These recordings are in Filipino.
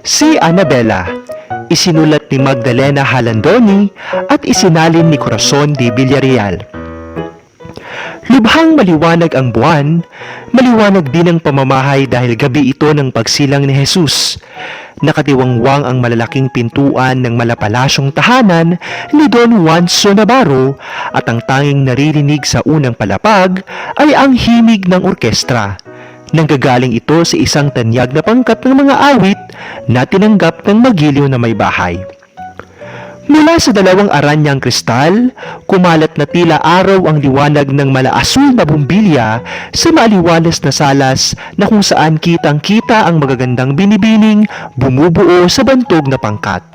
Si Annabella, isinulat ni Magdalena Halandoni at isinalin ni Corazon de Villarreal. Lubhang maliwanag ang buwan, maliwanag din ang pamamahay dahil gabi ito ng pagsilang ni Jesus. Nakatiwangwang ang malalaking pintuan ng malapalasyong tahanan ni Don Juanzo Navarro at ang tanging naririnig sa unang palapag ay ang himig ng orkestra. Nanggagaling ito sa isang tanyag na pangkat ng mga awit na tinanggap ng magiliw na may bahay. Mula sa dalawang aranyang kristal, kumalat na tila araw ang liwanag ng malaasul na bumbilya sa maaliwalas na salas na kung saan kitang-kita ang magagandang binibining bumubuo sa bantog na pangkat.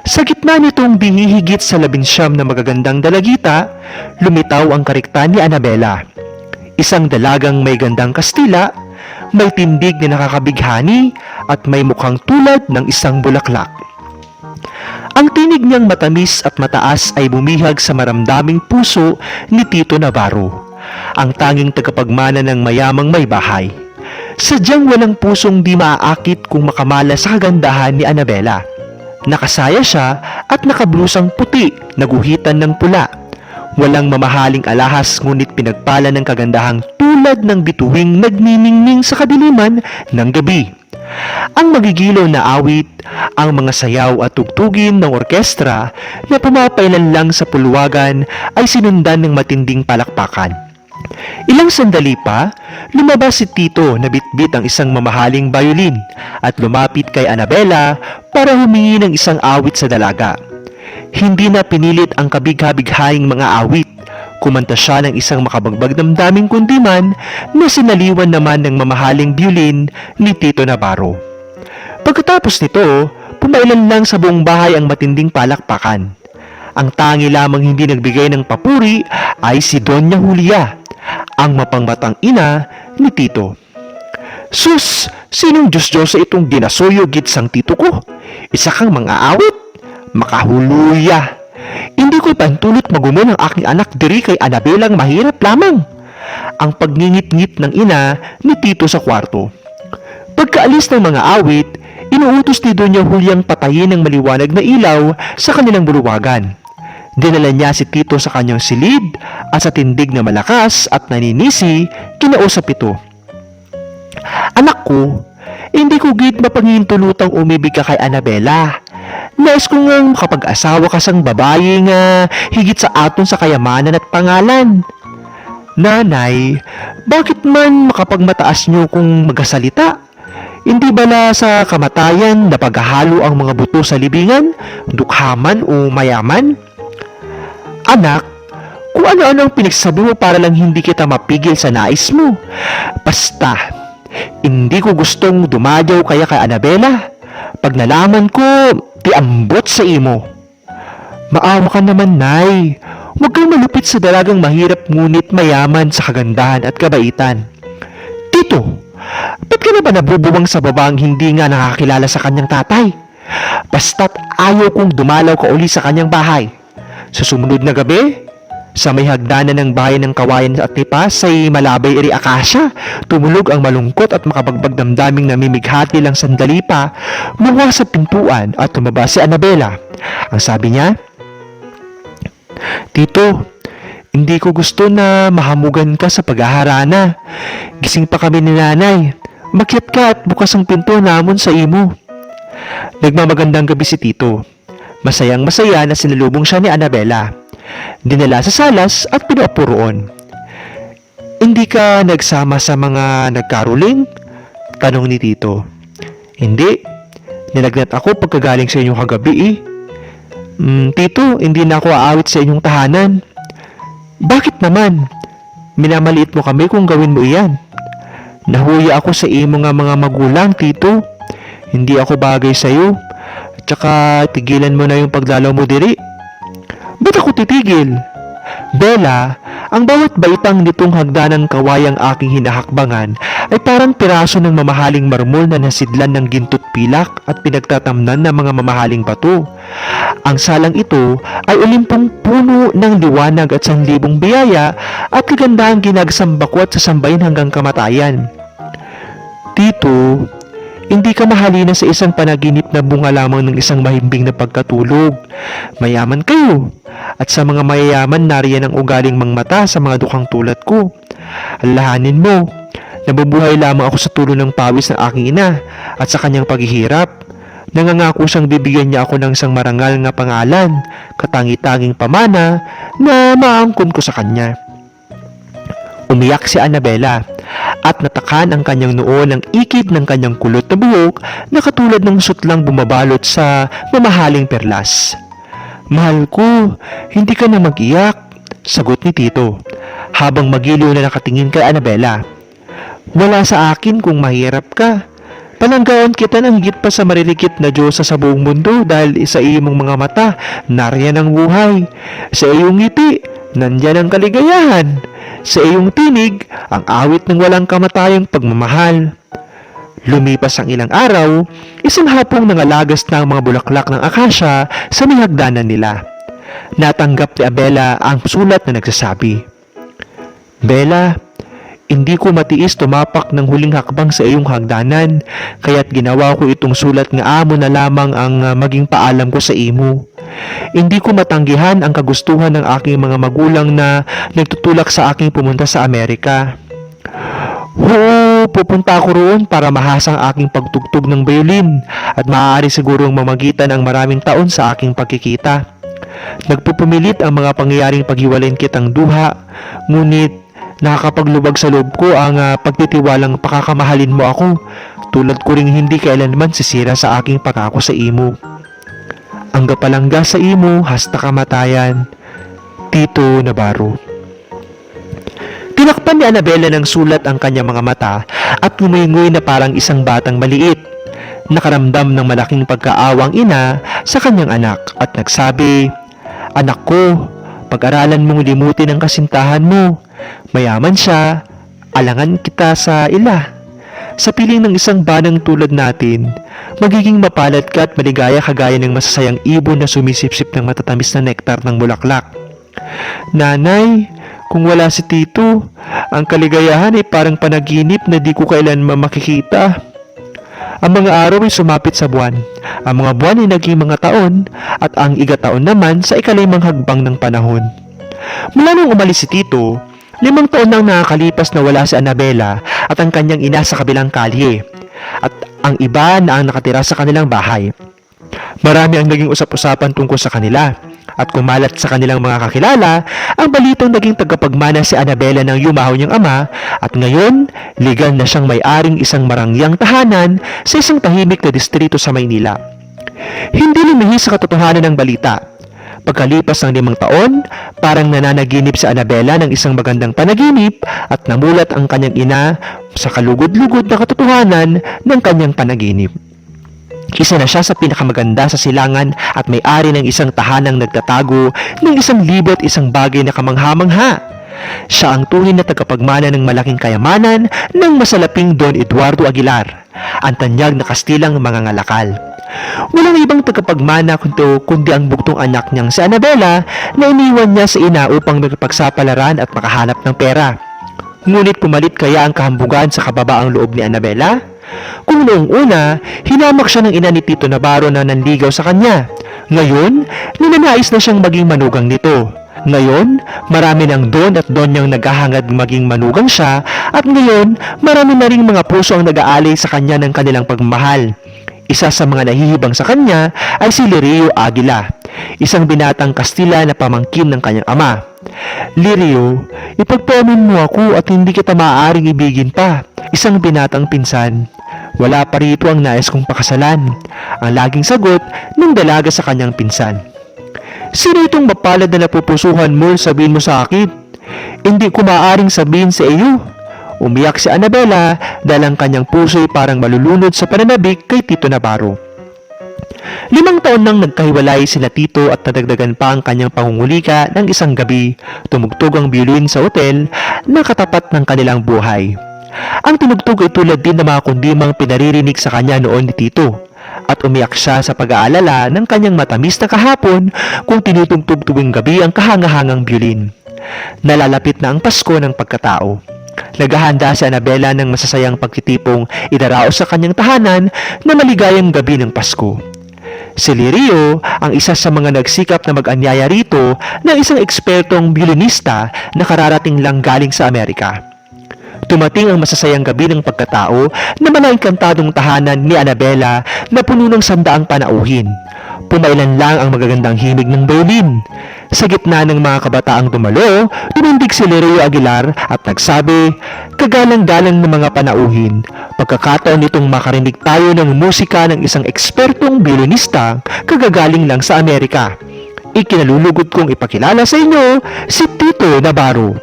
Sa gitna nitong binihigit sa 19 na magagandang dalagita, lumitaw ang karikta ni Annabella. Isang dalagang may gandang Kastila, may tindig na nakakabighani at may mukhang tulad ng isang bulaklak. Ang tinig niyang matamis at mataas ay bumihag sa maramdaming puso ni Tito Navarro, ang tanging tagapagmana ng mayamang may bahay. Sadyang walang pusong di maaakit kung makamala sa kagandahan ni Annabella. Nakasaya siya at nakablusang puti na guhitan ng pula. Walang mamahaling alahas ngunit pinagpala ng kagandahang tulad ng bituing nagniningning sa kadiliman ng gabi. Ang magigilaw na awit, ang mga sayaw at tugtugin ng orkestra na pumapailan lang sa pulwagan ay sinundan ng matinding palakpakan. Ilang sandali pa, lumabas si Tito na bitbit ang isang mamahaling violin at lumapit kay Annabella para humingi ng isang awit sa dalaga. Hindi na pinilit ang kabigha-bighaing mga awit. Kumanta siya ng isang makabagbag damdaming kundiman na sinaliwan naman ng mamahaling violin ni Tito Navarro. Pagkatapos nito, pumailan lang sa buong bahay ang matinding palakpakan. Ang tangi lamang hindi nagbigay ng papuri ay si Doña Julia, ang mapangmatang ina ni Tito. "Sus, sinong Diyos-Diyosa itong dinasuyog sang Tito ko? Isa kang mga awit, makahuluya. Hindi ko pantulot magumon ang aking anak diri kay Annabellang mahirap lamang." Ang pagngingit-ngit ng ina ni Tito sa kwarto. Pagkaalis ng mga awit, inuutos ni Doña Juliang patayin ng maliwanag na ilaw sa kanilang buluwagan. Dinala niya si Tito sa kanyang silid at sa tindig na malakas at naninisi, kinausap ito. "Anak ko, hindi ko gid mapangintulutang umibig ka kay Annabella. Nais ko ngang makapag-asawa ka sang babae nga higit sa aton sa kayamanan at pangalan." "Nanay, bakit man makapagmataas niyo kung magkasalita? Hindi bala sa kamatayan na paghahalo ang mga buto sa libingan, dukhaman o mayaman?" "Anak, kung ano-ano ang pinagsabi mo para lang hindi kita mapigil sa nais mo. Basta, hindi ko gustong dumadyaw kaya kay Annabella. Pag nalaman ko, tiambot sa imo." "Maawa ka naman, Nay. Huwag kang malupit sa dalagang mahirap ngunit mayaman sa kagandahan at kabaitan." "Tito, ba't ka na ba nabubuwang sa babaeng hindi nga nakakilala sa kanyang tatay? Basta't ayaw kong dumalaw ka uli sa kanyang bahay. Sa sumunod na gabi, sa may hagdanan ng bayan ng Kawayan at Tipas say Malabay iri Akasya, tumulog ang malungkot at makabagbag damdaming namimighati lang sandali pa mula sa pintuan at tumaba si Annabella. Ang sabi niya, "Tito, hindi ko gusto na mahamugan ka sa paghaharana. Gising pa kami ni nanay. Makyat ka at bukas ang pinto namon sa imo." Nagmamagandang gabi si Tito. Masayang masaya na sinalubong siya ni Annabella. Dinala sa salas at pinaupo roon. "Hindi ka nagsama sa mga nagkaruling?" tanong ni Tito. "Hindi. Nilagnat ako pagkagaling sa inyong kagabi eh." "Tito, hindi na ako aawit sa inyong tahanan." "Bakit naman? Minamaliit mo kami kung gawin mo iyan." "Nahuya ako sa imo nga mga magulang, Tito. Hindi ako bagay sa iyo. Tsaka tigilan mo na yung pagdalaw mo diri." "Ba't ako titigil?" "Bella, ang bawat baitang nitong hagdanang kawayang aking hinahakbangan ay parang piraso ng mamahaling marmol na nasidlan ng ginto't pilak at pinagtatamnan ng mga mamahaling bato. Ang salang ito ay ulimpong puno ng liwanag at sanlibong biyaya at kagandahang ginagsamba ko at sasambahin hanggang kamatayan." "Tito, Hindi ka mahalina sa isang panaginip na bunga lamang ng isang mahimbing na pagkatulog. Mayaman kayo. At sa mga mayayaman, nariyan ang ugaling mangmata sa mga dukhang tulad ko. Alahanin mo, nabubuhay lamang ako sa tulong ng pawis ng aking ina at sa kanyang paghihirap. Nangangako siyang bibigyan niya ako ng isang marangal na pangalan, katangi-tanging pamana na maangkon ko sa kanya. Umiyak si Annabella at natakan ang kanyang noo ng ikid ng kanyang kulot na buhok na katulad ng sutlang bumabalot sa mamahaling perlas. Mahal ko, hindi ka na mag-iyak, sagot ni Tito, habang magiliw na nakatingin kay Annabella. Wala sa akin kung mahirap ka. Palanggaon kita ng higit pa sa marilikit na Diyosa sa buong mundo dahil sa iyong mga mata, nariyan ang buhay. Sa iyong ngiti, nandyan ang kaligayahan. Sa iyong tinig, ang awit ng walang kamatayang pagmamahal. Lumipas ang ilang araw, isang hapong nangalagas na ang mga bulaklak ng akasya sa may hagdanan nila. Natanggap ni Abela ang sulat na nagsasabi, Bella, hindi ko matiis tumapak ng huling hakbang sa iyong hagdanan, kaya't ginawa ko itong sulat nga amo na lamang ang maging paalam ko sa imo. Hindi ko matanggihan ang kagustuhan ng aking mga magulang na nagtutulak sa aking pumunta sa Amerika. Oo, pupunta ako roon para mahasang aking pagtugtog ng violin at maaari sigurong mamagitan ang maraming taon sa aking pagkikita. Nagpupumilit ang mga pangyayaring paghiwalayin kitang duha, ngunit nakakapaglubag sa loob ko ang pagtitiwalang pakakamahalin mo ako, tulad ko ring hindi kailanman sisira sa aking pangako sa imo. Ang gapalangga sa imo hasta kamatayan, Tito Navarro. Tinakpan ni Annabella ng sulat ang kanyang mga mata at ngumingoy na parang isang batang maliit. Nakaramdam ng malaking pagkaawang ina sa kanyang anak at nagsabi, Anak ko, pag-aralan mong limutin ang kasintahan mo. Mayaman siya, alangan kita sa ila. Sa piling ng isang banang tulad natin, magiging mapalad ka at maligaya kagaya ng masasayang ibon na sumisipsip ng matatamis na nektar ng bulaklak. Nanay, kung wala si Tito, ang kaligayahan ay parang panaginip na di ko kailanman makikita. Ang mga araw ay sumapit sa buwan, ang mga buwan ay naging mga taon, at ang igataon naman sa ikalimang hagbang ng panahon. Mula nung umalis si Tito, 5 taon nang nakakalipas na wala si Annabella at ang kanyang ina sa kabilang kalye, at ang iba na ang nakatira sa kanilang bahay. Marami ang naging usap-usapan tungkol sa kanila, at kumalat sa kanilang mga kakilala ang balitang naging tagapagmana si Annabella ng yumahaw niyang ama, at ngayon legal na siyang may-aring isang marangyang tahanan sa isang tahimik na distrito sa Maynila. Hindi lumihis sa katotohanan ng balita. Pagkalipas ng 5 taon, parang nananaginip si Annabella ng isang magandang panaginip at namulat ang kanyang ina sa kalugod-lugod na katotohanan ng kanyang panaginip. Isa na siya sa pinakamaganda sa silangan at may-ari ng isang tahanang nagtatago ng 1,100 bagay na kamangha-mangha. Siya ang tunay na tagapagmana ng malaking kayamanan ng masalaping Don Eduardo Aguilar, ang tanyag na Kastilang mangangalakal. Walang ibang tagapagmana kundi ang bugtong anak niyang si Annabella na iniwan niya sa ina upang magpagsapalaran at makahanap ng pera. Ngunit pumalit kaya ang kahambugan sa kababaang loob ni Annabella? Kung noong una, hinamak siya ng ina ni Tito Navarro na nanligaw sa kanya. Ngayon, ninanais na siyang maging manugang nito. Ngayon, marami ng don at donyang naghahangad maging manugang siya, at ngayon, marami na ring mga puso ang nag-aalay sa kanya ng kanilang pagmamahal. Isa sa mga nahihibang sa kanya ay si Lirio Aguila, isang binatang Kastila na pamangkin ng kanyang ama. Lirio, ipagpamin mo ako at hindi kita maaaring ibigin pa. Isang binatang pinsan. Wala pa rito ang nais kong pakasalan, ang laging sagot ng dalaga sa kanyang pinsan. Sino itong mapalad na napupusuhan mo, sabihin mo sa akin? Hindi ko maaaring sabihin sa iyo. Umiyak si Annabella dahil ang kanyang puso'y parang malulunod sa pananabik kay Tito Navarro. 5 taon nang nagkahiwalay sina Tito at nadagdagan pa ang kanyang pangungulika ng isang gabi, tumugtog ang violin sa hotel na katapat ng kanilang buhay. Ang tinugtog ay tulad din ng mga kundimang pinaririnig sa kanya noon ni Tito, at umiyak siya sa pag-aalala ng kanyang matamis na kahapon kung tinutugtog tuwing gabi ang kahangahangang violin. Nalalapit na ang Pasko ng pagkatao. Naghahanda si Annabella ng masasayang pagtitipong idaraos sa kanyang tahanan na maligayang gabi ng Pasko. Si Lirio ang isa sa mga nagsikap na mag-anyaya rito ng isang ekspertong violinista na kararating lang galing sa Amerika. Tumating ang masasayang gabi ng pagkatao na malaengkantadong tahanan ni Annabella na puno ng sandaang panauhin. Pumailan lang ang magagandang himig ng violin. Sa gitna ng mga kabataang dumalo, tumindig si Lirio Aguilar at nagsabi, "Kagalang-galang ng mga panauhin, pagkakataon nitong makarinig tayo ng musika ng isang ekspertong violinista kagagaling lang sa Amerika. Ikinalulugod kong ipakilala sa inyo si Tito Navarro."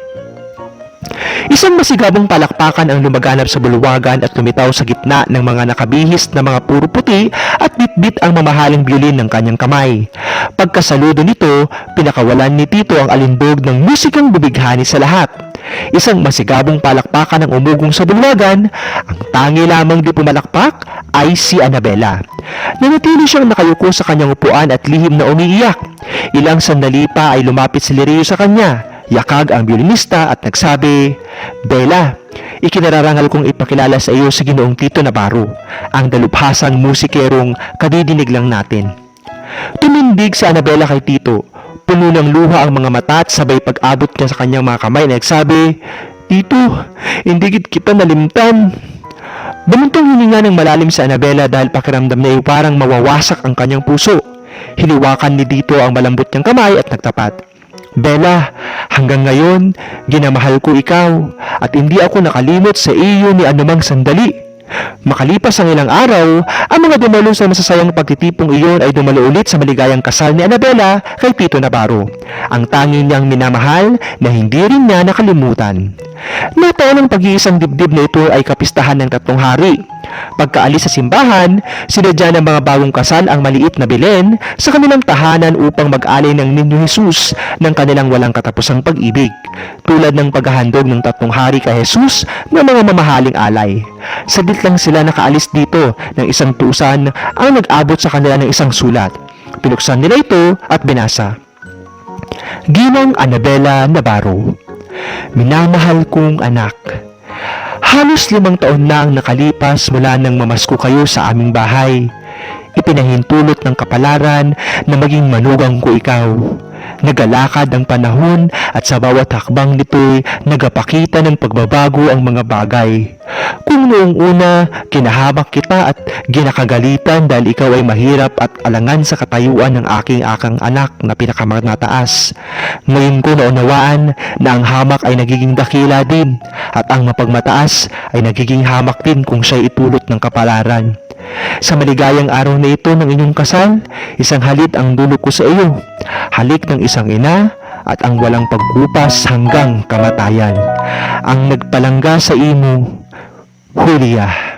Isang masigabong palakpakan ang lumaganap sa bulwagan at lumitaw sa gitna ng mga nakabihis na mga puro puti at bitbit ang mamahaling biolin ng kanyang kamay. Pagkasaludo nito, pinakawalan ni Tito ang alindog ng musikang bubighani sa lahat. Isang masigabong palakpakan ang umugong sa bulwagan, ang tangi lamang di pumalakpak ay si Annabella. Nanatili siyang nakayuko sa kanyang upuan at lihim na umiiyak. Ilang sandali pa ay lumapit si Lirio sa kanya. Yakag ang violinista at nagsabi, "Bella, ikinararangal kong ipakilala sa iyo si Ginoong Tito Navarro, ang dalubhasang musikerong kadidinig lang natin." Tumindig si Annabella kay Tito. Puno ng luha ang mga mata at sabay pag-abot niya sa kanyang mga kamay na nagsabi, "Tito, hindi kita nalimtan." Bumuntong hininga ng malalim si Annabella dahil pakiramdam niya ay parang mawawasak ang kanyang puso. Hiniwakan ni Tito ang malambot niyang kamay at nagtapat, "Bella, hanggang ngayon, ginamahal ko ikaw at hindi ako nakalimot sa iyo ni anumang sandali." Makalipas ang ilang araw, ang mga dumalo sa masasayang pagtitipong iyon ay dumalo ulit sa maligayang kasal ni Annabella kay Tito Navarro, ang tanging niyang minamahal na hindi rin niya nakalimutan. Nataon ang pag-iisang dibdib na ito ay kapistahan ng 3 hari. Pagkaalis sa simbahan, sinadya ng mga bagong kasal ang maliit na Belen sa kanilang tahanan upang mag-alay ng Niño Jesus ng kanilang walang katapusang pag-ibig, tulad ng paghahandog ng 3 hari kay Jesus ng mga mamahaling alay. Saglit lang sila nakaalis dito ng isang tusan ang nag-abot sa kanila ng isang sulat. Pinuksan nila ito at binasa, "Ginang Annabella Navarro, minamahal kong anak, halos 5 taon na ang nakalipas mula nang mamasko kayo sa aming bahay. Ipinahintulot ng kapalaran na maging manugang ko ikaw. Nagalakad ang panahon at sa bawat hakbang nito'y nagapakita ng pagbabago ang mga bagay. Kung noong una, kinahamak kita at ginakagalitan dahil ikaw ay mahirap at alangan sa katayuan ng aking akang anak na pinakamatataas. Ngayon ko naunawaan na ang hamak ay nagiging dakila din at ang mapagmataas ay nagiging hamak din kung siya'y itulot ng kapalaran. Sa maligayang araw na ito ng inyong kasal, isang halik ang dulog ko sa iyo, halik ng isang ina at ang walang pagkupas hanggang kamatayan. Ang nagpalangga sa imo, Julia."